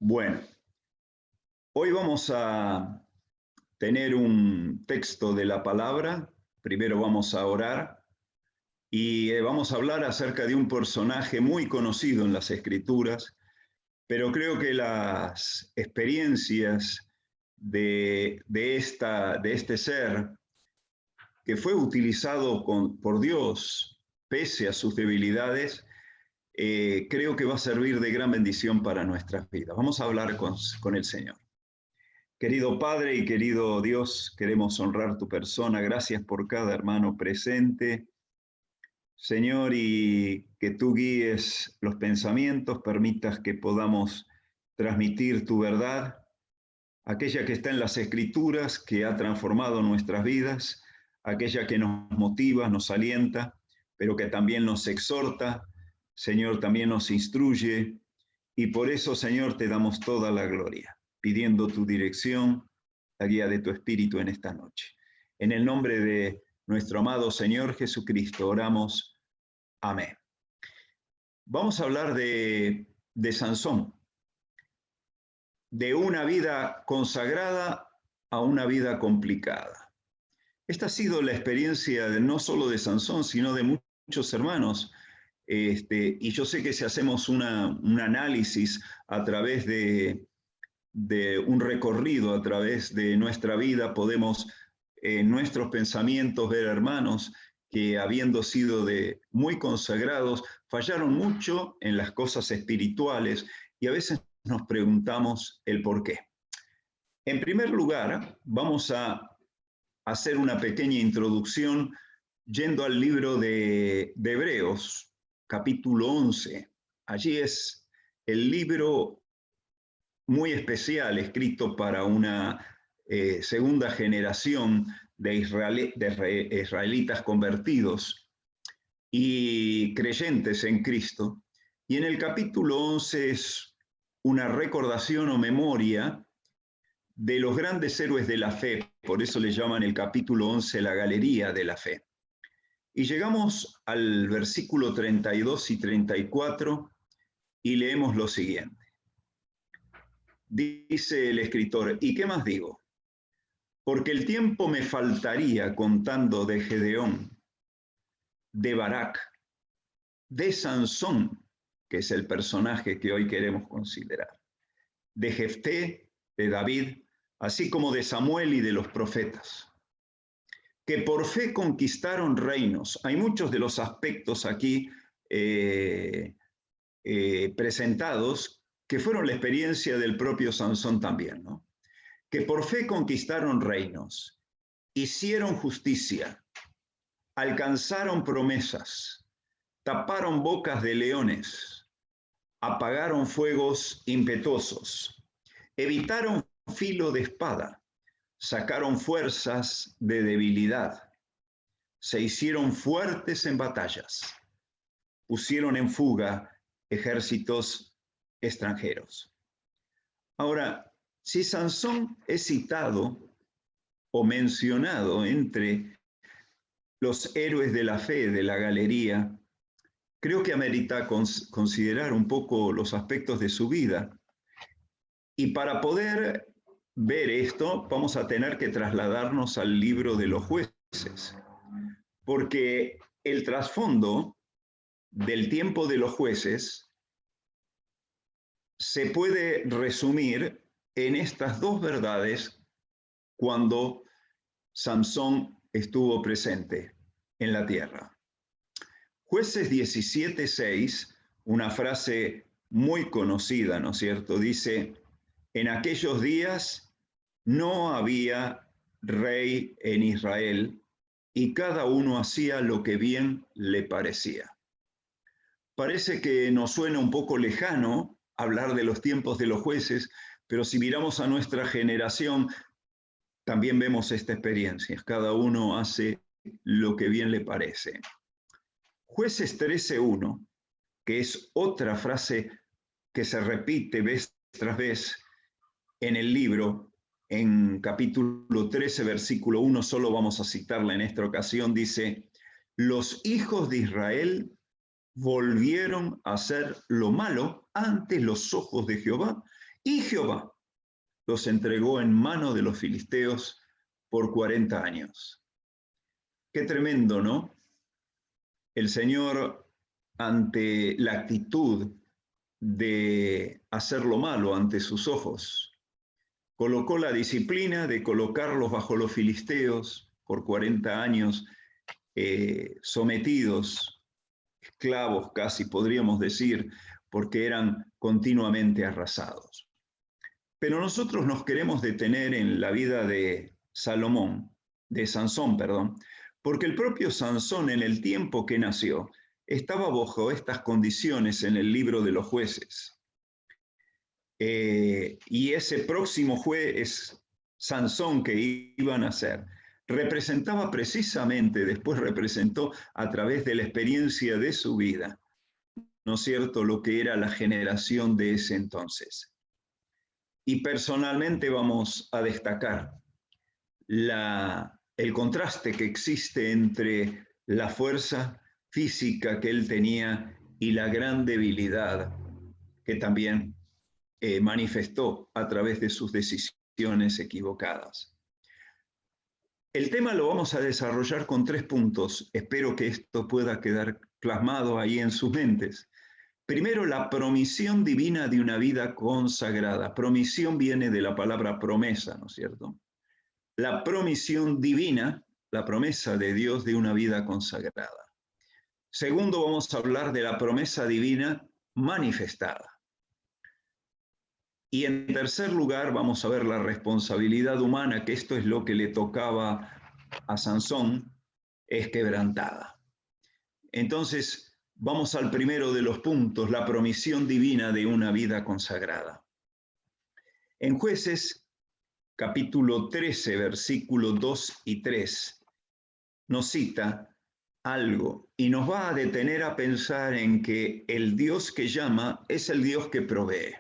Bueno, hoy vamos a tener un texto de la palabra. Primero vamos a orar y vamos a hablar acerca de un personaje muy conocido en las Escrituras, pero creo que las experiencias de este ser que fue utilizado por Dios, pese a sus debilidades, creo que va a servir de gran bendición para nuestras vidas. Vamos a hablar con el Señor. Querido Padre y querido Dios, queremos honrar tu persona. Gracias por cada hermano presente, Señor, y que tú guíes los pensamientos, permitas que podamos transmitir tu verdad, aquella que está en las Escrituras, que ha transformado nuestras vidas, aquella que nos motiva, nos alienta, pero que también nos exhorta, Señor, también nos instruye, y por eso, Señor, te damos toda la gloria, pidiendo tu dirección, la guía de tu Espíritu en esta noche. En el nombre de nuestro amado Señor Jesucristo oramos. Amén. Vamos a hablar de Sansón, de una vida consagrada a una vida complicada. Esta ha sido la experiencia no solo de Sansón, sino de muchos hermanos. Y yo sé que si hacemos un análisis a través de un recorrido, a través de nuestra vida, podemos en nuestros pensamientos ver hermanos que habiendo sido muy consagrados, fallaron mucho en las cosas espirituales y a veces nos preguntamos el por qué. En primer lugar, vamos a hacer una pequeña introducción yendo al libro de Hebreos, capítulo 11. Allí es el libro muy especial, escrito para una segunda generación de israelitas convertidos y creyentes en Cristo. Y en el capítulo 11 es una recordación o memoria de los grandes héroes de la fe, por eso le llaman el capítulo 11 la galería de la fe. Y llegamos al versículo 32 y 34 y leemos lo siguiente. Dice el escritor, ¿y qué más digo? Porque el tiempo me faltaría contando de Gedeón, de Barak, de Sansón, que es el personaje que hoy queremos considerar, de Jefté, de David, así como de Samuel y de los profetas, que por fe conquistaron reinos. Hay muchos de los aspectos aquí presentados que fueron la experiencia del propio Sansón también, ¿no? Que por fe conquistaron reinos, hicieron justicia, alcanzaron promesas, taparon bocas de leones, apagaron fuegos impetuosos, evitaron filo de espada, sacaron fuerzas de debilidad, se hicieron fuertes en batallas, pusieron en fuga ejércitos extranjeros. Ahora, si Sansón es citado o mencionado entre los héroes de la fe de la galería, creo que amerita considerar un poco los aspectos de su vida. Y para poder ver esto, vamos a tener que trasladarnos al libro de los jueces, porque el trasfondo del tiempo de los jueces se puede resumir en estas dos verdades cuando Sansón estuvo presente en la tierra. Jueces 17:6, una frase muy conocida, ¿no es cierto? Dice, en aquellos días no había rey en Israel y cada uno hacía lo que bien le parecía. Parece que nos suena un poco lejano hablar de los tiempos de los jueces, pero si miramos a nuestra generación, también vemos esta experiencia. Cada uno hace lo que bien le parece. Jueces 13:1, que es otra frase que se repite vez tras vez en el libro, en capítulo 13, versículo 1, solo vamos a citarla en esta ocasión, dice, los hijos de Israel volvieron a hacer lo malo ante los ojos de Jehová Y Jehová los entregó en mano de los filisteos por 40 años. Qué tremendo, ¿no? El Señor, ante la actitud de hacer lo malo ante sus ojos, colocó la disciplina de colocarlos bajo los filisteos por 40 años, sometidos, esclavos casi podríamos decir, porque eran continuamente arrasados. Pero nosotros nos queremos detener en la vida de Sansón, perdón, porque el propio Sansón, en el tiempo que nació, estaba bajo estas condiciones en el libro de los jueces. Y ese próximo juez, Sansón, que iba a nacer, representaba precisamente, después representó a través de la experiencia de su vida, ¿no es cierto?, lo que era la generación de ese entonces. Y personalmente vamos a destacar el contraste que existe entre la fuerza física que él tenía y la gran debilidad que también manifestó a través de sus decisiones equivocadas. El tema lo vamos a desarrollar con 3 puntos. Espero que esto pueda quedar plasmado ahí en sus mentes. Primero, la promisión divina de una vida consagrada. Promisión viene de la palabra promesa, ¿no es cierto? La promisión divina, la promesa de Dios de una vida consagrada. Segundo, vamos a hablar de la promesa divina manifestada. Y en tercer lugar, vamos a ver la responsabilidad humana, que esto es lo que le tocaba a Sansón, es quebrantada. Entonces, vamos al primero de los puntos, la promisión divina de una vida consagrada. En Jueces, capítulo 13, versículos 2 y 3, nos cita algo y nos va a detener a pensar en que el Dios que llama es el Dios que provee.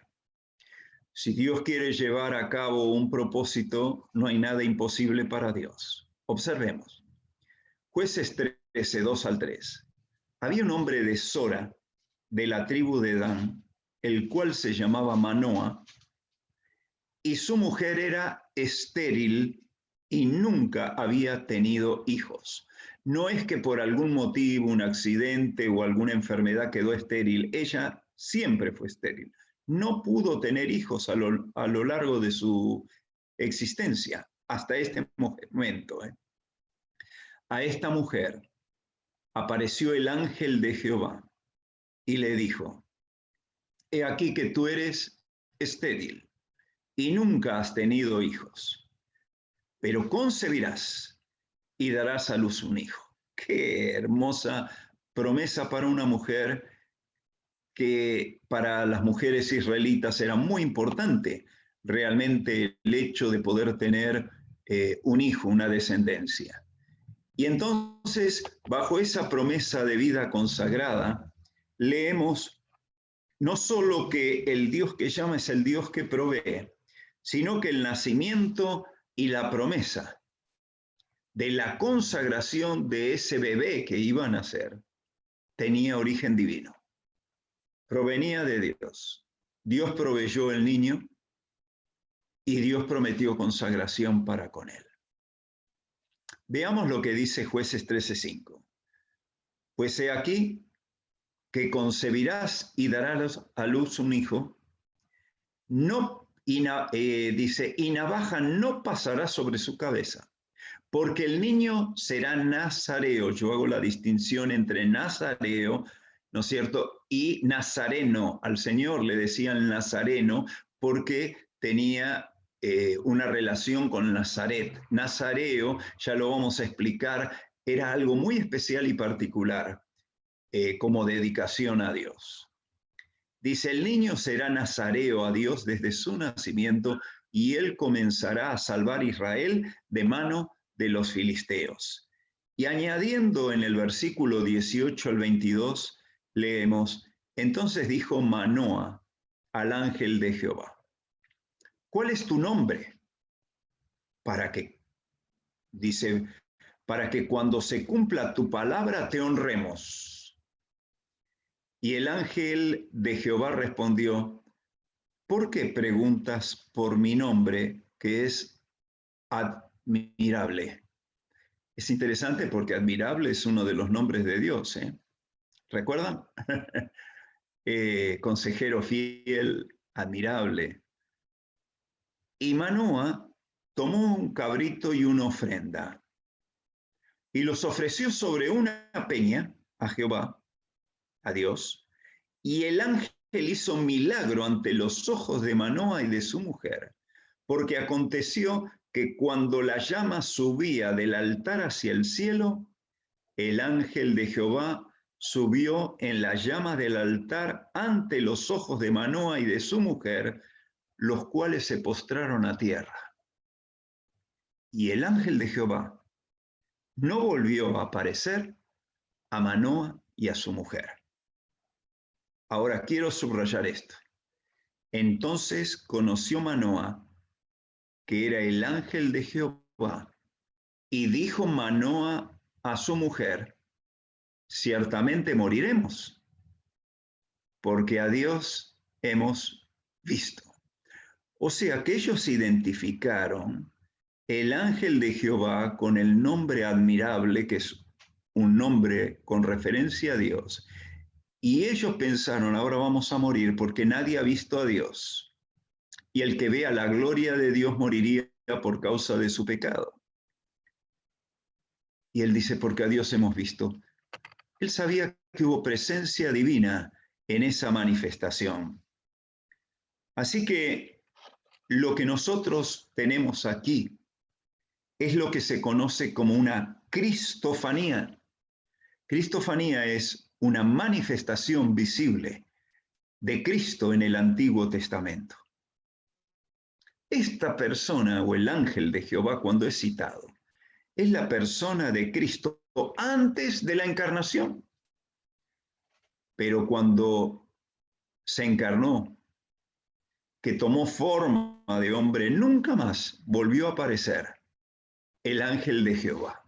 Si Dios quiere llevar a cabo un propósito, no hay nada imposible para Dios. Observemos. Jueces 13, 2 al 3. Había un hombre de Sora, de la tribu de Dan, el cual se llamaba Manoa, y su mujer era estéril y nunca había tenido hijos. No es que por algún motivo, un accidente o alguna enfermedad quedó estéril, ella siempre fue estéril. No pudo tener hijos a lo largo de su existencia, hasta este momento. A esta mujer apareció el ángel de Jehová y le dijo: he aquí que tú eres estéril y nunca has tenido hijos, pero concebirás y darás a luz un hijo. Qué hermosa promesa para una mujer, que para las mujeres israelitas era muy importante realmente el hecho de poder tener un hijo, una descendencia. Y entonces, bajo esa promesa de vida consagrada, leemos no solo que el Dios que llama es el Dios que provee, sino que el nacimiento y la promesa de la consagración de ese bebé que iba a nacer tenía origen divino. Provenía de Dios. Dios proveyó el niño y Dios prometió consagración para con él. Veamos lo que dice Jueces 13:5. Pues he aquí que concebirás y darás a luz un hijo, dice, y navaja no pasará sobre su cabeza, porque el niño será nazareo. Yo hago la distinción entre nazareo, ¿no es cierto?, y nazareno. Al Señor le decían nazareno porque tenía una relación con Nazaret. Nazareo, ya lo vamos a explicar, era algo muy especial y particular como dedicación a Dios. Dice, el niño será nazareo a Dios desde su nacimiento y él comenzará a salvar a Israel de mano de los filisteos. Y añadiendo en el versículo 18 al 22, leemos, entonces dijo Manoa al ángel de Jehová: ¿cuál es tu nombre? Para que, dice, para que cuando se cumpla tu palabra te honremos. Y el ángel de Jehová respondió: ¿por qué preguntas por mi nombre, que es admirable? Es interesante porque admirable es uno de los nombres de Dios, ¿eh? ¿Recuerdan? Consejero fiel, admirable. Y Manoa tomó un cabrito y una ofrenda y los ofreció sobre una peña a Jehová, a Dios, y el ángel hizo un milagro ante los ojos de Manoa y de su mujer, porque aconteció que cuando la llama subía del altar hacia el cielo, el ángel de Jehová subió en la llama del altar ante los ojos de Manoa y de su mujer, los cuales se postraron a tierra. Y el ángel de Jehová no volvió a aparecer a Manoa y a su mujer. Ahora quiero subrayar esto. Entonces conoció Manoa que era el ángel de Jehová, y dijo Manoa a su mujer: ciertamente moriremos, porque a Dios hemos visto. O sea que ellos identificaron el ángel de Jehová con el nombre admirable, que es un nombre con referencia a Dios. Y ellos pensaron, ahora vamos a morir porque nadie ha visto a Dios. Y el que vea la gloria de Dios moriría por causa de su pecado. Y él dice, porque a Dios hemos visto. Él sabía que hubo presencia divina en esa manifestación. Así que lo que nosotros tenemos aquí es lo que se conoce como una cristofanía. Cristofanía es una manifestación visible de Cristo en el Antiguo Testamento. Esta persona o el ángel de Jehová, cuando es citado, es la persona de Cristo antes de la encarnación. Pero cuando se encarnó, que tomó forma de hombre, nunca más volvió a aparecer el ángel de Jehová.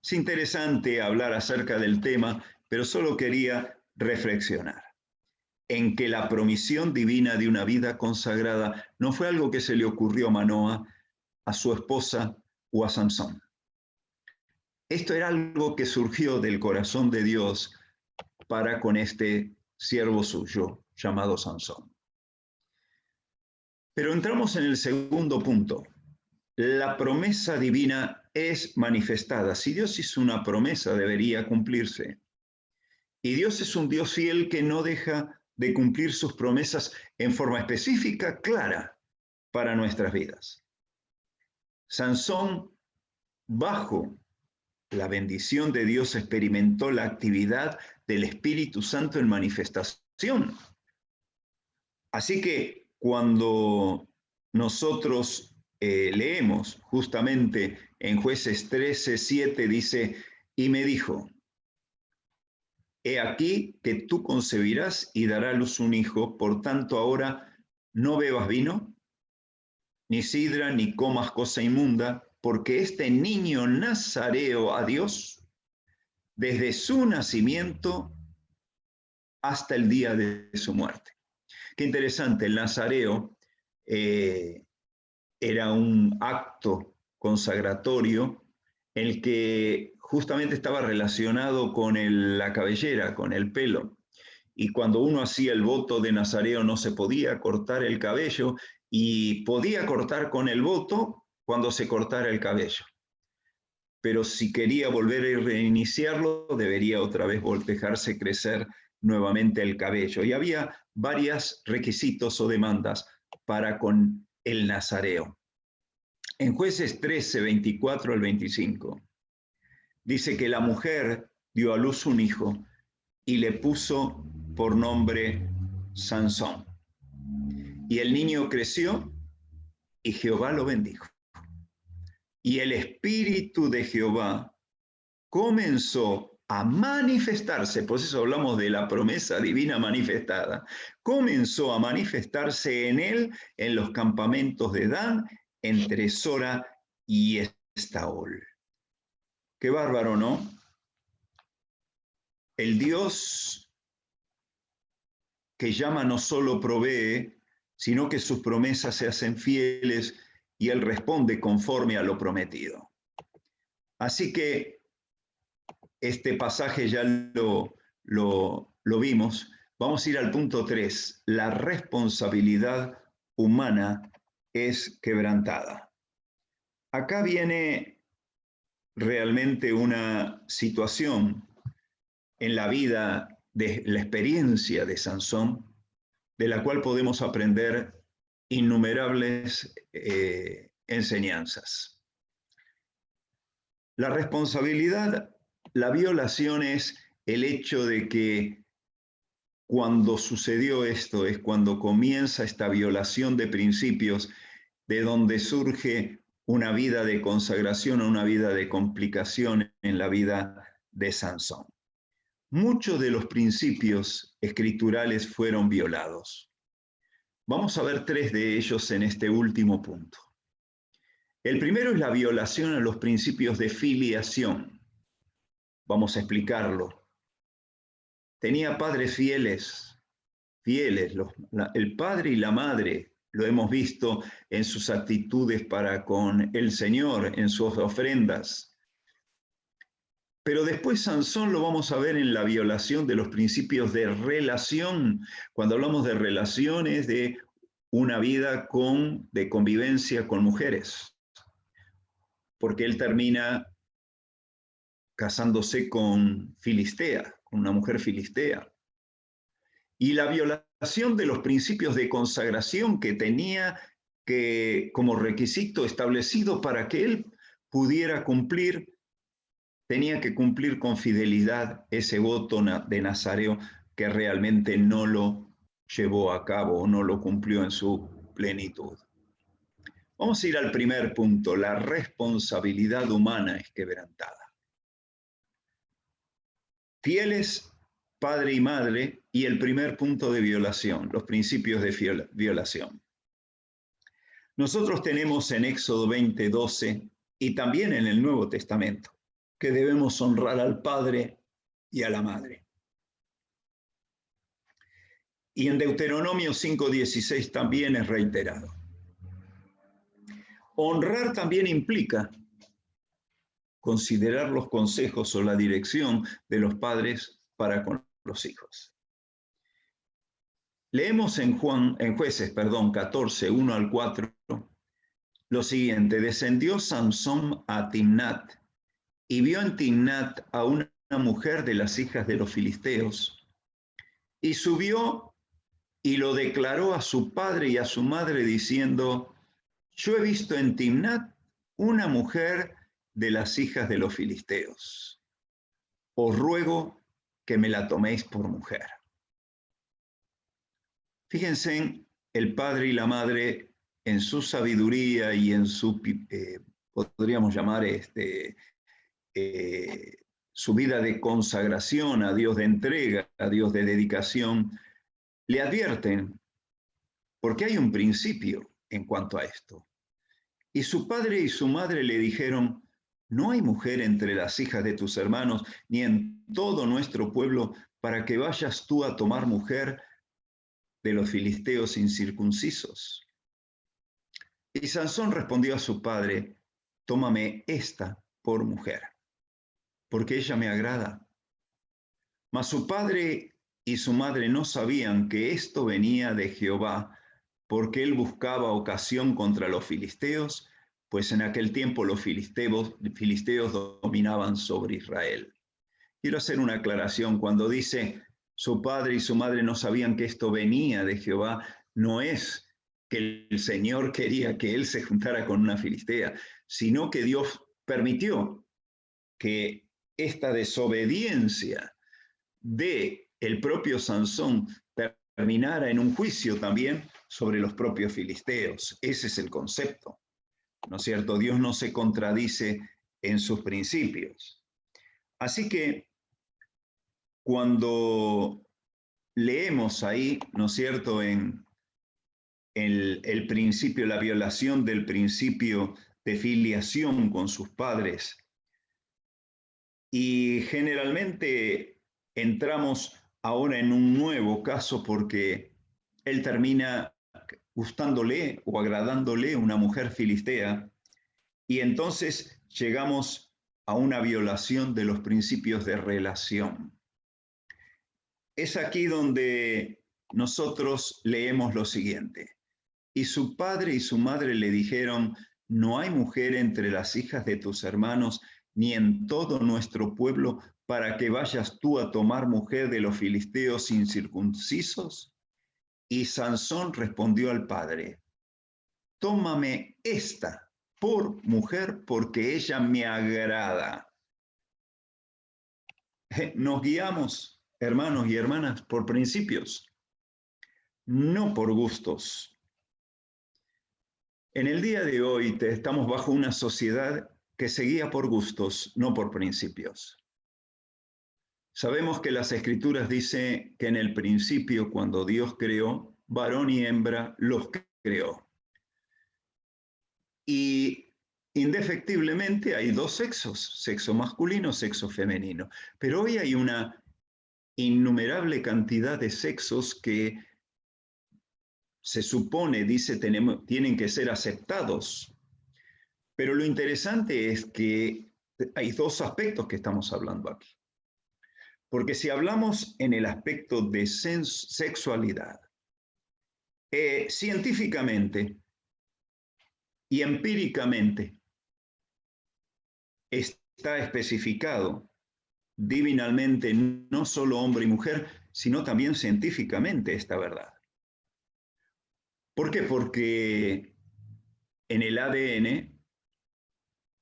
Es interesante hablar acerca del tema, pero solo quería reflexionar en que la promisión divina de una vida consagrada no fue algo que se le ocurrió a Manoa, a su esposa o a Sansón. Esto era algo que surgió del corazón de Dios para con este siervo suyo llamado Sansón. Pero entramos en el segundo punto. La promesa divina es manifestada. Si Dios hizo una promesa, debería cumplirse. Y Dios es un Dios fiel que no deja de cumplir sus promesas en forma específica, clara, para nuestras vidas. Sansón, bajo la bendición de Dios, experimentó la actividad del Espíritu Santo en manifestación. Así que cuando nosotros leemos justamente en Jueces 13:7, dice, y me dijo, he aquí que tú concebirás y darás a luz un hijo, por tanto ahora no bebas vino, ni sidra, ni comas cosa inmunda, porque este niño nazareo a Dios, desde su nacimiento hasta el día de su muerte. Qué interesante, el nazareo era un acto consagratorio en el que justamente estaba relacionado con la cabellera, con el pelo. Y cuando uno hacía el voto de nazareo no se podía cortar el cabello y podía cortar con el voto cuando se cortara el cabello. Pero si quería volver a reiniciarlo, debería otra vez dejarse crecer nuevamente el cabello. Y había varios requisitos o demandas para con el nazareo. En Jueces 13, 24 al 25, dice que la mujer dio a luz un hijo y le puso por nombre Sansón. Y el niño creció y Jehová lo bendijo. Y el Espíritu de Jehová comenzó a manifestarse, por eso hablamos de la promesa divina manifestada, comenzó a manifestarse en él en los campamentos de Dan, entre Sora y Estaol. Qué bárbaro, ¿no? El Dios que llama no solo provee, sino que sus promesas se hacen fieles y Él responde conforme a lo prometido. Así que este pasaje ya lo vimos. Vamos a ir al punto 3. La responsabilidad humana es quebrantada. Acá viene realmente una situación en la vida, de la experiencia de Sansón, de la cual podemos aprender innumerables enseñanzas. La responsabilidad, la violación es el hecho de que cuando sucedió esto, es cuando comienza esta violación de principios, de donde surge una vida de consagración o una vida de complicación en la vida de Sansón. Muchos de los principios escriturales fueron violados. Vamos a ver 3 de ellos en este último punto. El primero es la violación a los principios de filiación. Vamos a explicarlo. Tenía padres fieles, el padre y la madre, lo hemos visto en sus actitudes para con el Señor, en sus ofrendas. Pero después Sansón lo vamos a ver en la violación de los principios de relación. Cuando hablamos de relaciones, de una vida de convivencia con mujeres. Porque él termina casándose con Filistea, con una mujer filistea. Y la violación de los principios de consagración que tenía como requisito establecido para que él pudiera cumplir, tenía que cumplir con fidelidad ese voto de Nazareo que realmente no lo llevó a cabo o no lo cumplió en su plenitud. Vamos a ir al primer punto, la responsabilidad humana es quebrantada. Fieles, padre y madre, y el primer punto de violación, los principios de violación. Nosotros tenemos en Éxodo 20:12 y también en el Nuevo Testamento que debemos honrar al padre y a la madre. Y en Deuteronomio 5:16 también es reiterado. Honrar también implica considerar los consejos o la dirección de los padres para con los hijos. Leemos en Jueces 14, 1 al 4, lo siguiente: descendió Sansón a Timnat y vio en Timnat a una mujer de las hijas de los filisteos, y subió y lo declaró a su padre y a su madre diciendo: yo he visto en Timnat una mujer de las hijas de los filisteos. Os ruego que me la toméis por mujer. Fíjense, el padre y la madre en su sabiduría y en su, podríamos llamar, su vida de consagración a Dios, de entrega a Dios, de dedicación, le advierten, porque hay un principio en cuanto a esto. Y su padre y su madre le dijeron: no hay mujer entre las hijas de tus hermanos, ni en todo nuestro pueblo, para que vayas tú a tomar mujer de los filisteos incircuncisos. Y Sansón respondió a su padre: tómame esta por mujer, porque ella me agrada. Mas su padre y su madre no sabían que esto venía de Jehová, porque él buscaba ocasión contra los filisteos, pues en aquel tiempo los filisteos dominaban sobre Israel. Quiero hacer una aclaración. Cuando dice su padre y su madre no sabían que esto venía de Jehová, no es que el Señor quería que él se juntara con una filistea, sino que Dios permitió que esta desobediencia de el propio Sansón terminara en un juicio también sobre los propios filisteos. Ese es el concepto, ¿no es cierto? Dios no se contradice en sus principios. Así que cuando leemos ahí, ¿no es cierto?, en el principio, la violación del principio de filiación con sus padres, y generalmente entramos ahora en un nuevo caso porque él termina gustándole o agradándole una mujer filistea, y entonces llegamos a una violación de los principios de relación. Es aquí donde nosotros leemos lo siguiente. Y su padre y su madre le dijeron, no hay mujer entre las hijas de tus hermanos, ni en todo nuestro pueblo, para que vayas tú a tomar mujer de los filisteos incircuncisos. Y Sansón respondió al padre, tómame esta por mujer, porque ella me agrada. Nos guiamos, hermanos y hermanas, por principios, no por gustos. En el día de hoy estamos bajo una sociedad que se guía por gustos, no por principios. Sabemos que las Escrituras dicen que en el principio, cuando Dios creó, varón y hembra los creó. Y indefectiblemente hay dos sexos, sexo masculino, sexo femenino. Pero hoy hay una innumerable cantidad de sexos que se supone, dice, tienen que ser aceptados. Pero lo interesante es que hay dos aspectos que estamos hablando aquí. Porque si hablamos en el aspecto de sexualidad, científicamente y empíricamente está especificado divinalmente no solo hombre y mujer, sino también científicamente esta verdad. ¿Por qué? Porque en el ADN,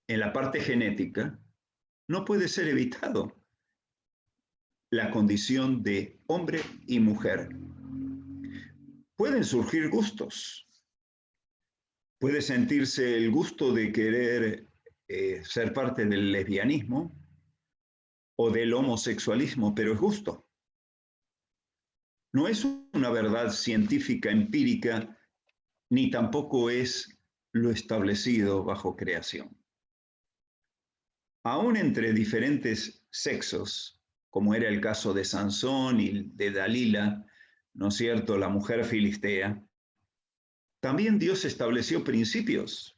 en la parte genética, no puede ser evitado la condición de hombre y mujer. Pueden surgir gustos. Puede sentirse el gusto de querer ser parte del lesbianismo o del homosexualismo, pero es gusto. No es una verdad científica, empírica, ni tampoco es lo establecido bajo creación. Aún entre diferentes sexos, como era el caso de Sansón y de Dalila, ¿no es cierto?, la mujer filistea, también Dios estableció principios.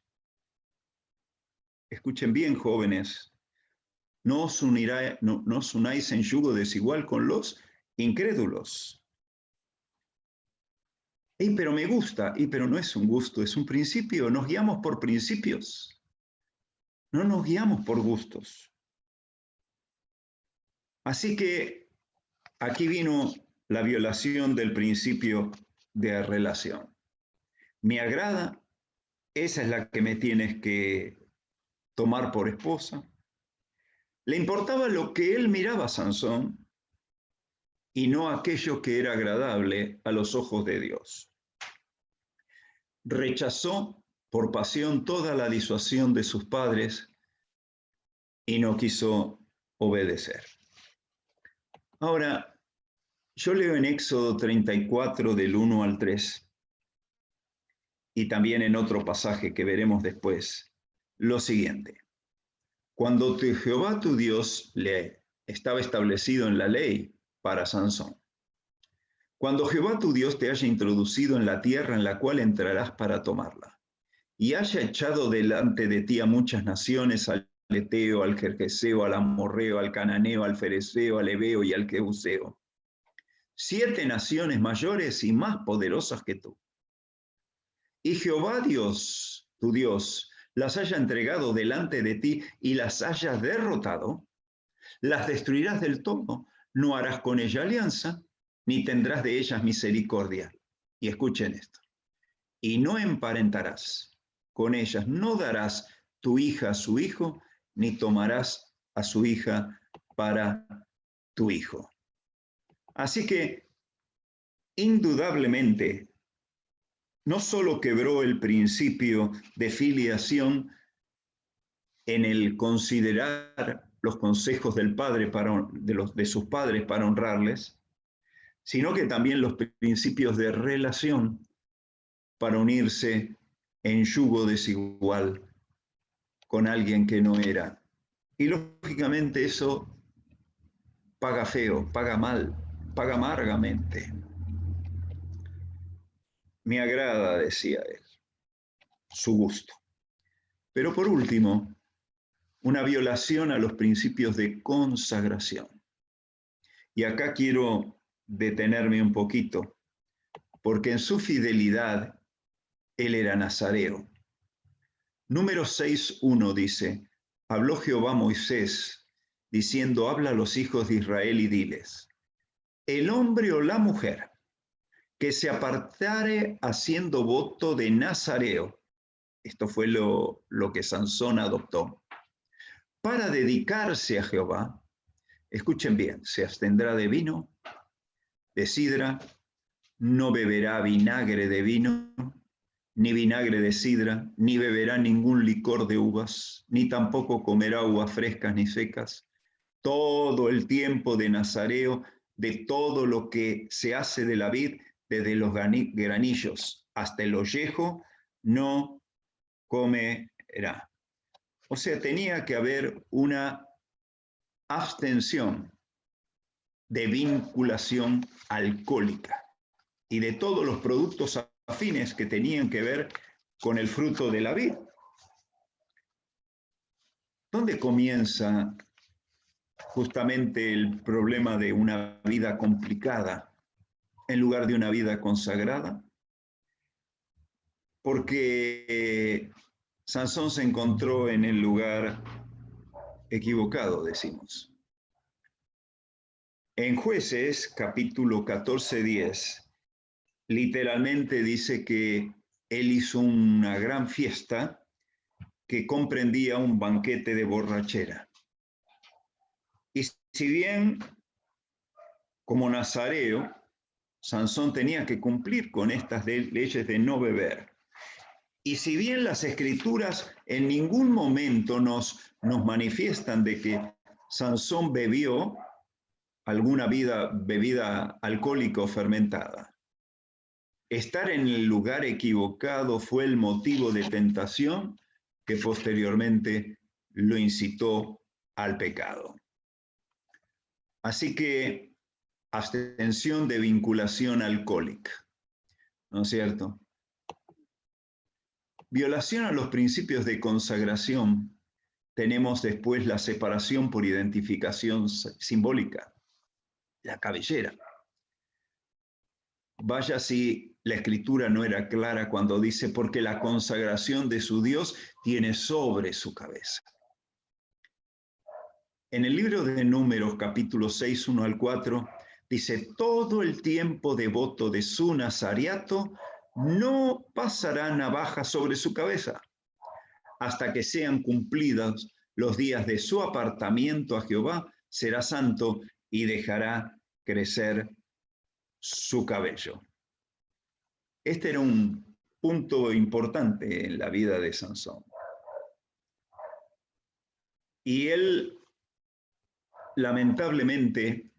Escuchen bien, jóvenes, no os unáis en yugo desigual con los incrédulos. Pero me gusta, pero no es un gusto, es un principio. Nos guiamos por principios, no nos guiamos por gustos. Así que aquí vino la violación del principio de relación. Me agrada, esa es la que me tienes que tomar por esposa. Le importaba lo que él miraba a Sansón y no aquello que era agradable a los ojos de Dios. Rechazó por pasión toda la disuasión de sus padres y no quiso obedecer. Ahora, yo leo en Éxodo 34 del 1 al 3 y también en otro pasaje que veremos después, lo siguiente. Cuando Jehová tu Dios le estaba establecido en la ley para Sansón, cuando Jehová tu Dios te haya introducido en la tierra en la cual entrarás para tomarla, y haya echado delante de ti a muchas naciones, al Eteo, al Gergeseo, al Amorreo, al Cananeo, al Fereceo, al Ebeo y al Jebuseo, 7 naciones mayores y más poderosas que tú. Y Jehová Dios, tu Dios, las haya entregado delante de ti y las hayas derrotado, las destruirás del todo, no harás con ella alianza, ni tendrás de ellas misericordia. Y escuchen esto. Y no emparentarás con ellas, no darás tu hija a su hijo, ni tomarás a su hija para tu hijo. Así que, indudablemente, no solo quebró el principio de filiación en el considerar los consejos del padre de sus padres para honrarles, sino que también los principios de relación para unirse en yugo desigual con alguien que no era. Y lógicamente eso paga feo, paga mal, paga amargamente. me agrada, decía él, su gusto. Pero por último, una violación a los principios de consagración. Y acá quiero detenerme un poquito, porque en su fidelidad él era nazareo. Número 6:1 dice, habló Jehová a Moisés, diciendo, habla a los hijos de Israel y diles, el hombre o la mujer que se apartare haciendo voto de nazareo, esto fue lo que Sansón adoptó, para dedicarse a Jehová, escuchen bien, se abstendrá de vino, de sidra, no beberá vinagre de vino, ni vinagre de sidra, ni beberá ningún licor de uvas, ni tampoco comerá uvas frescas ni secas. Todo el tiempo de nazareo, de todo lo que se hace de la vid, desde los granillos hasta el ollejo, no comerá. O sea, tenía que haber una abstención de vinculación alcohólica y de todos los productos afines que tenían que ver con el fruto de la vid. ¿Dónde comienza justamente el problema de una vida complicada en lugar de una vida consagrada? Porque Sansón se encontró en el lugar equivocado, decimos. En Jueces, capítulo 14:10, literalmente dice que él hizo una gran fiesta que comprendía un banquete de borrachera. Y si bien, como nazareo, Sansón tenía que cumplir con estas leyes de no beber, y si bien las escrituras en ningún momento nos manifiestan de que Sansón bebió alguna bebida alcohólica o fermentada, estar en el lugar equivocado fue el motivo de tentación que posteriormente lo incitó al pecado. Así que abstención de vinculación alcohólica, ¿no es cierto? Violación a los principios de consagración. Tenemos después la separación por identificación simbólica, la cabellera. Vaya si la escritura no era clara cuando dice, porque la consagración de su Dios tiene sobre su cabeza. En el libro de Números, capítulo 6, 1 al 4, dice, todo el tiempo devoto de su nazariato no pasará navaja sobre su cabeza, hasta que sean cumplidos los días de su apartamiento a Jehová, será santo y dejará crecer su cabello. Este era un punto importante en la vida de Sansón. Y él, lamentablemente,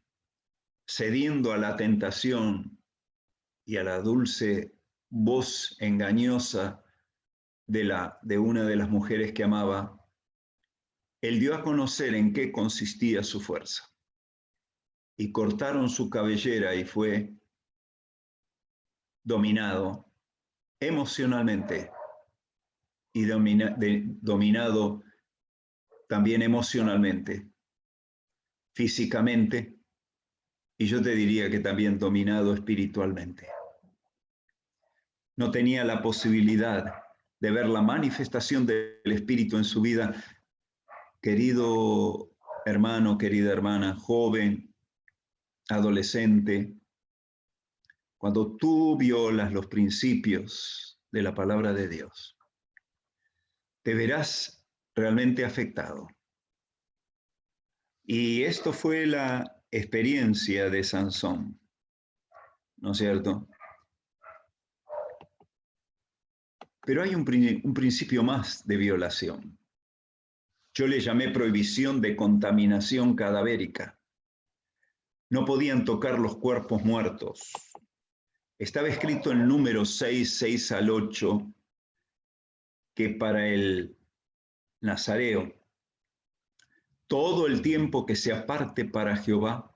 cediendo a la tentación y a la dulce voz engañosa de una de las mujeres que amaba, él dio a conocer en qué consistía su fuerza. Y cortaron su cabellera y fue dominado emocionalmente y dominado también emocionalmente, físicamente, y yo te diría que también dominado espiritualmente. No tenía la posibilidad de ver la manifestación del Espíritu en su vida. Querido hermano, querida hermana, joven, adolescente, cuando tú violas los principios de la palabra de Dios, te verás realmente afectado. Y esto fue la experiencia de Sansón, ¿no es cierto? Pero hay un principio más de violación. Yo le llamé prohibición de contaminación cadavérica. No podían tocar los cuerpos muertos. Estaba escrito en Números 6, 6 al 8, que para el nazareo, todo el tiempo que se aparte para Jehová,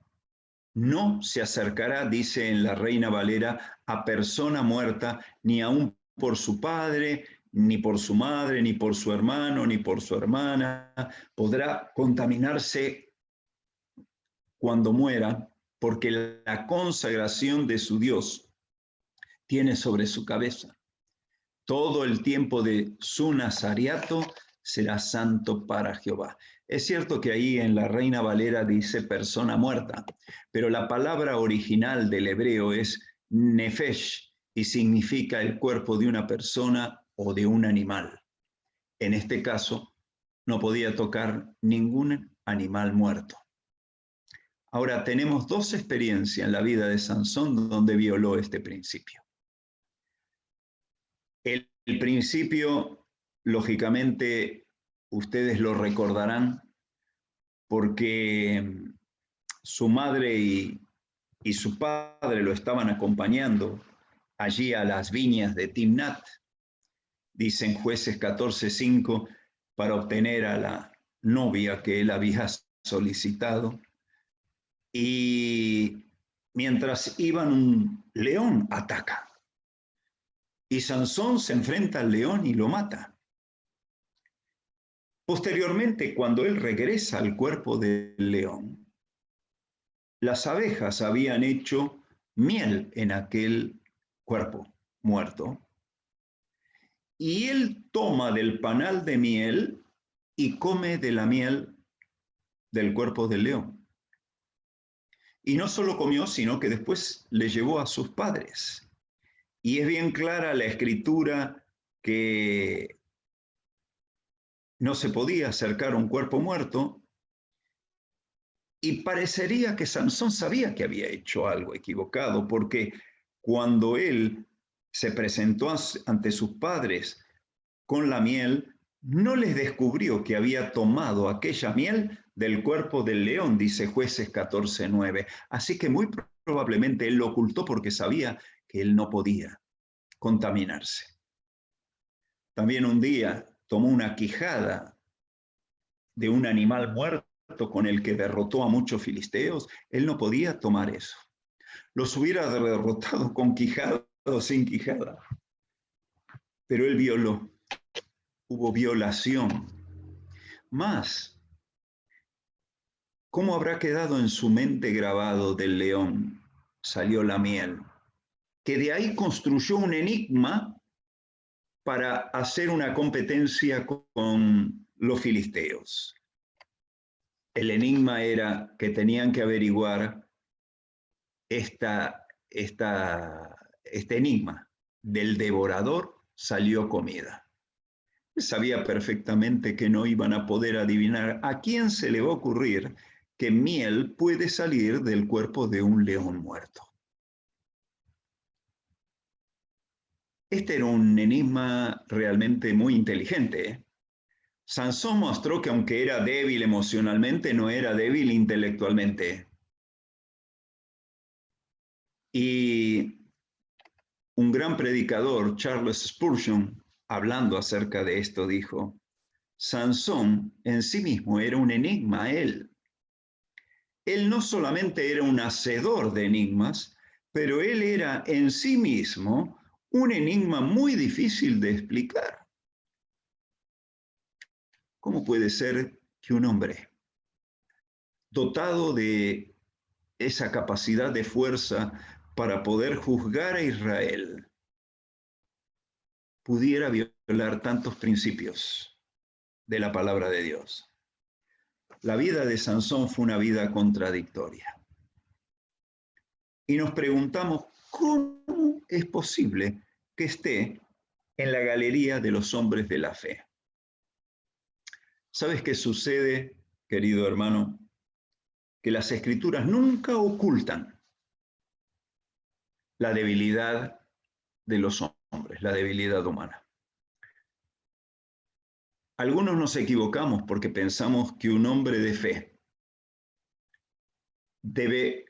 no se acercará, dice en la Reina Valera, a persona muerta, ni aun por su padre, ni por su madre, ni por su hermano, ni por su hermana. Podrá contaminarse cuando muera, porque la consagración de su Dios tiene sobre su cabeza. Todo el tiempo de su nazariato será santo para Jehová. Es cierto que ahí en la Reina Valera dice persona muerta, pero la palabra original del hebreo es nefesh y significa el cuerpo de una persona o de un animal. En este caso, no podía tocar ningún animal muerto. Ahora, tenemos dos experiencias en la vida de Sansón donde violó este principio. El principio, lógicamente, ustedes lo recordarán porque su madre y su padre lo estaban acompañando allí a las viñas de Timnat, dicen Jueces 14:5, para obtener a la novia que él había solicitado. Y mientras iban, un león ataca. Y Sansón se enfrenta al león y lo mata. Posteriormente, cuando él regresa al cuerpo del león, las abejas habían hecho miel en aquel cuerpo muerto. Y él toma del panal de miel y come de la miel del cuerpo del león. Y no solo comió, sino que después le llevó a sus padres. Y es bien clara la escritura que no se podía acercar a un cuerpo muerto, y parecería que Sansón sabía que había hecho algo equivocado, porque cuando él se presentó ante sus padres con la miel, no les descubrió que había tomado aquella miel del cuerpo del león, dice Jueces 14:9. Así que muy probablemente él lo ocultó porque sabía que él no podía contaminarse. También un día tomó una quijada de un animal muerto con el que derrotó a muchos filisteos. Él no podía tomar eso. Los hubiera derrotado con quijada o sin quijada. Pero él violó. Hubo violación. Más, ¿cómo habrá quedado en su mente grabado del león? Salió la miel. Que de ahí construyó un enigma para hacer una competencia con los filisteos. El enigma era que tenían que averiguar este enigma. Del devorador salió comida. Sabía perfectamente que no iban a poder adivinar a quién se le va a ocurrir que miel puede salir del cuerpo de un león muerto. Este era un enigma realmente muy inteligente, ¿eh? Sansón mostró que aunque era débil emocionalmente, no era débil intelectualmente. Y un gran predicador, Charles Spurgeon, hablando acerca de esto, dijo: Sansón en sí mismo era un enigma a él. Él no solamente era un hacedor de enigmas, pero él era en sí mismo un enigma muy difícil de explicar. ¿Cómo puede ser que un hombre dotado de esa capacidad de fuerza para poder juzgar a Israel pudiera violar tantos principios de la palabra de Dios? La vida de Sansón fue una vida contradictoria. Y nos preguntamos, ¿cómo es posible que esté en la galería de los hombres de la fe? ¿Sabes qué sucede, querido hermano? Que las escrituras nunca ocultan la debilidad de los hombres, la debilidad humana. Algunos nos equivocamos porque pensamos que un hombre de fe debe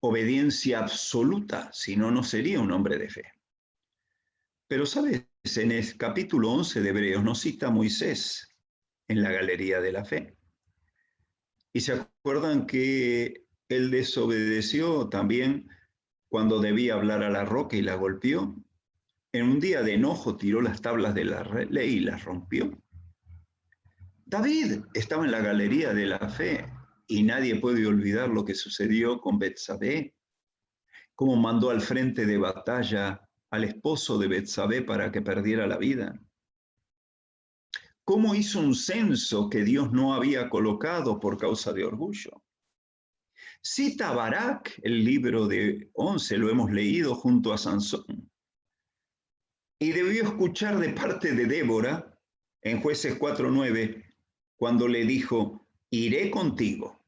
obediencia absoluta, si no, no sería un hombre de fe. Pero, ¿sabes? En el capítulo 11 de Hebreos nos cita Moisés en la galería de la fe. Y se acuerdan que él desobedeció también cuando debía hablar a la roca y la golpeó. En un día de enojo tiró las tablas de la ley y las rompió. David estaba en la galería de la fe y nadie puede olvidar lo que sucedió con Betsabé, cómo mandó al frente de batalla al esposo de Betsabé para que perdiera la vida. Cómo hizo un censo que Dios no había colocado por causa de orgullo. Cita a Barak, el libro de 11, lo hemos leído junto a Sansón. Y debió escuchar de parte de Débora, en Jueces 4:9, cuando le dijo, iré contigo.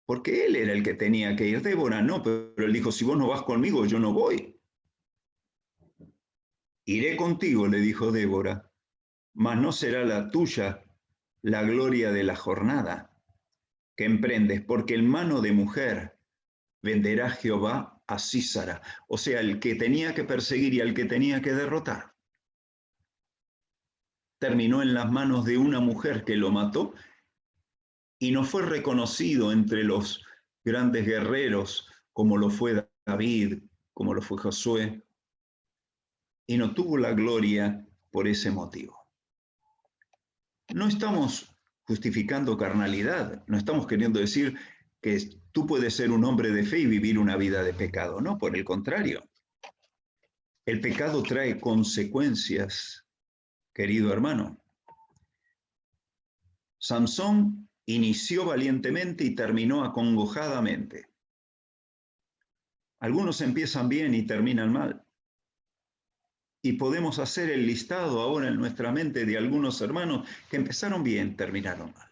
Porque él era el que tenía que ir. Débora no, pero él dijo, si vos no vas conmigo, yo no voy. Iré contigo, le dijo Débora, mas no será la tuya la gloria de la jornada que emprendes, porque en mano de mujer venderá Jehová a Sísara, o sea, el que tenía que perseguir y al que tenía que derrotar. Terminó en las manos de una mujer que lo mató y no fue reconocido entre los grandes guerreros como lo fue David, como lo fue Josué, y no tuvo la gloria por ese motivo. No estamos justificando carnalidad, no estamos queriendo decir que tú puedes ser un hombre de fe y vivir una vida de pecado, no, por el contrario. El pecado trae consecuencias, querido hermano. Samsón inició valientemente y terminó acongojadamente. Algunos empiezan bien y terminan mal. Y podemos hacer el listado ahora en nuestra mente de algunos hermanos que empezaron bien, terminaron mal.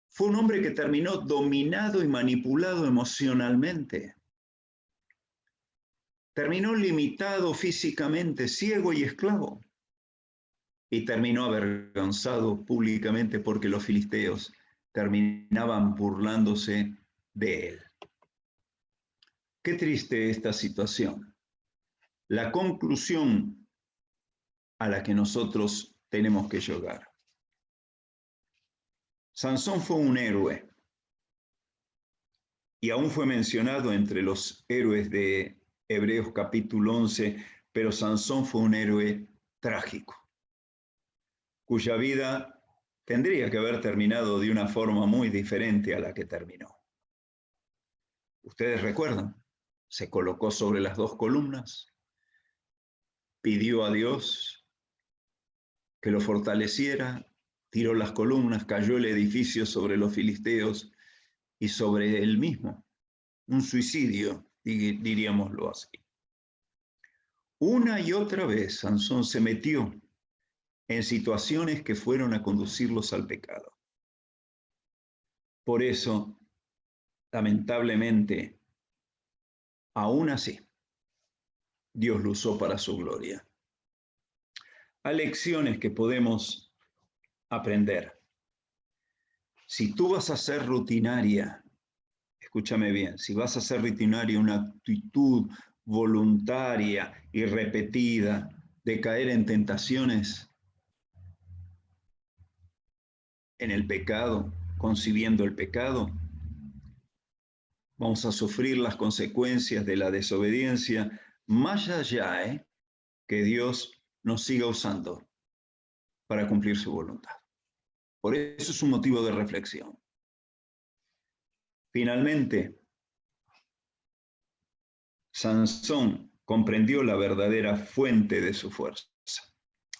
Fue un hombre que terminó dominado y manipulado emocionalmente. Terminó limitado físicamente, ciego y esclavo. Y terminó avergonzado públicamente porque los filisteos terminaban burlándose de él. Qué triste esta situación. La conclusión a la que nosotros tenemos que llegar. Sansón fue un héroe y aún fue mencionado entre los héroes de Hebreos capítulo 11, pero Sansón fue un héroe trágico, cuya vida tendría que haber terminado de una forma muy diferente a la que terminó. Ustedes recuerdan, se colocó sobre las dos columnas, pidió a Dios que lo fortaleciera, tiró las columnas, cayó el edificio sobre los filisteos y sobre él mismo. Un suicidio, diríamoslo así. Una y otra vez Sansón se metió en situaciones que fueron a conducirlos al pecado. Por eso, lamentablemente, aún así, Dios lo usó para su gloria. Hay lecciones que podemos aprender. Si tú vas a ser rutinaria, escúchame bien, si vas a ser rutinaria, una actitud voluntaria y repetida de caer en tentaciones, en el pecado, concibiendo el pecado, vamos a sufrir las consecuencias de la desobediencia, más allá que Dios nos siga usando para cumplir su voluntad. Por eso es un motivo de reflexión. Finalmente, Sansón comprendió la verdadera fuente de su fuerza.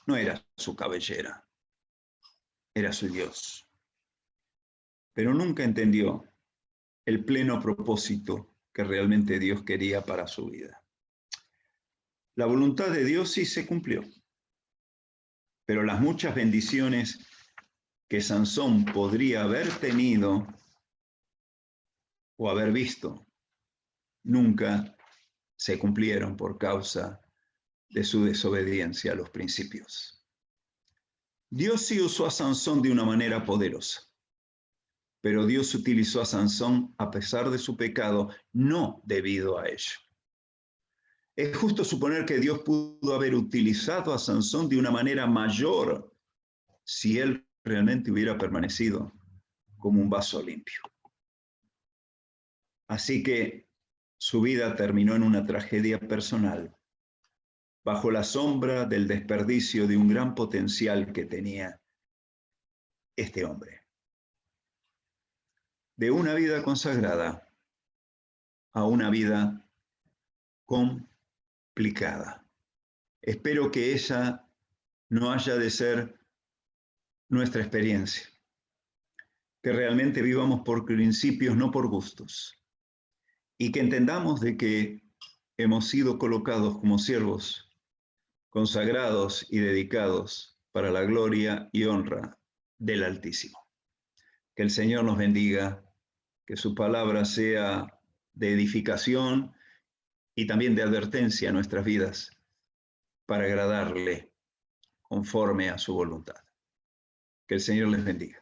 No era su cabellera, era su Dios. Pero nunca entendió el pleno propósito que realmente Dios quería para su vida. La voluntad de Dios sí se cumplió, pero las muchas bendiciones que Sansón podría haber tenido o haber visto nunca se cumplieron por causa de su desobediencia a los principios. Dios sí usó a Sansón de una manera poderosa, pero Dios utilizó a Sansón a pesar de su pecado, no debido a ello. Es justo suponer que Dios pudo haber utilizado a Sansón de una manera mayor si él realmente hubiera permanecido como un vaso limpio. Así que su vida terminó en una tragedia personal, bajo la sombra del desperdicio de un gran potencial que tenía este hombre. De una vida consagrada a una vida complicada. Espero que esa no haya de ser nuestra experiencia, que realmente vivamos por principios, no por gustos, y que entendamos de que hemos sido colocados como siervos, consagrados y dedicados para la gloria y honra del Altísimo. Que el Señor nos bendiga, que su palabra sea de edificación y también de advertencia a nuestras vidas para agradarle conforme a su voluntad. Que el Señor les bendiga.